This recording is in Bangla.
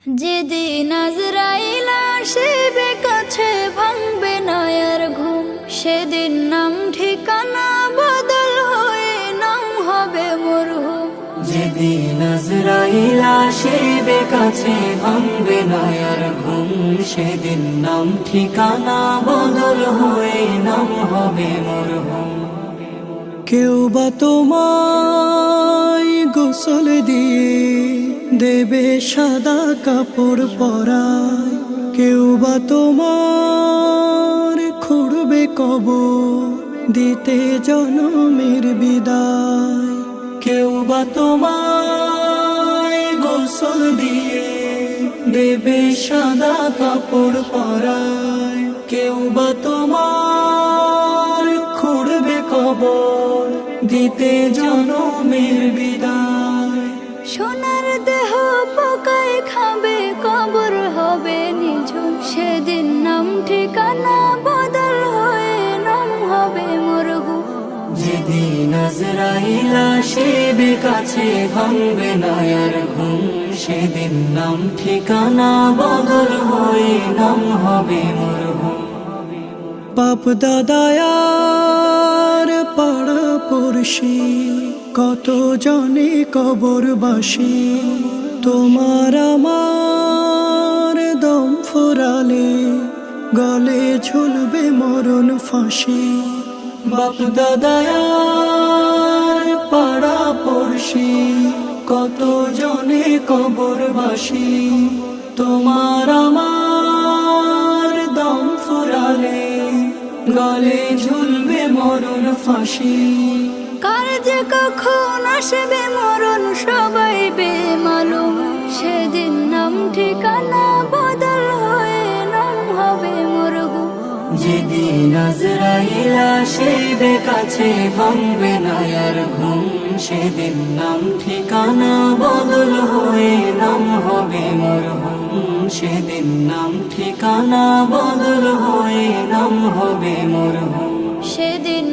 যেদিন আজরাইল আসিবে কাছে ভাঙবে না আর ঘুম, সেদিন নাম ঠিকানা বদল হয়ে নাম হবে মরহুম। যেদিন আজরাইল আসিবে কাছে ভাঙবে না আর ঘুম, সেদিন নাম ঠিকানা বদল হয়ে নাম হবে মরহুম। কেউ বা তোমায় গোসল দিয়ে দেবে সাদা কাপড় পরায়, কেউ বা তোমার খুঁড়বে কবর দিতে জনমের বিদায়। কেউ বা তোমায় গোসল দিয়ে দেবে সাদা কাপড় পরায়, কেউ বা তোমার খুঁড়বে কবর দিতে জনমের বিদায়। সোনার দেহ পোকায় খাবে, কবর হবে নিঝুম, সেদিন নাম ঠিকানা বদল হয়ে নাম হবে মরহুম। যেদিন আজরাইল আসিবে কাছে ভাঙবে না আর ঘুম, সেদিন নাম ঠিকানা বদল হয়ে নাম হবে মরহুম। বাপ দাদায়ার পাড়া পড়শি কত জনে কবরবাসী, তোমার আমার দম ফুরালে গলে ঝুলবে মরণ ফাঁসি। বাপ দাদায়ার পাড়া পড়শি কত জনে কবরবাসী, তোমার আমার দম ফুরালে গলে ঝুলবে মরণ ফাঁসি। কার যে কখন আসবে মরণ সবাই বেমালুম, সেদিন নাম ঠিকানা বদল হয়ে নাম হবে মরহুম। যেদিন আজরাইল আসিবে কাছে ভাঙবে না আর ঘুম, সেদিন নাম ঠিকানা বদল হয়ে নাম হবে মরহুম। সেদিন নাম ঠিকানা বদল হয়ে নাম হবে মরহুম। সেদিন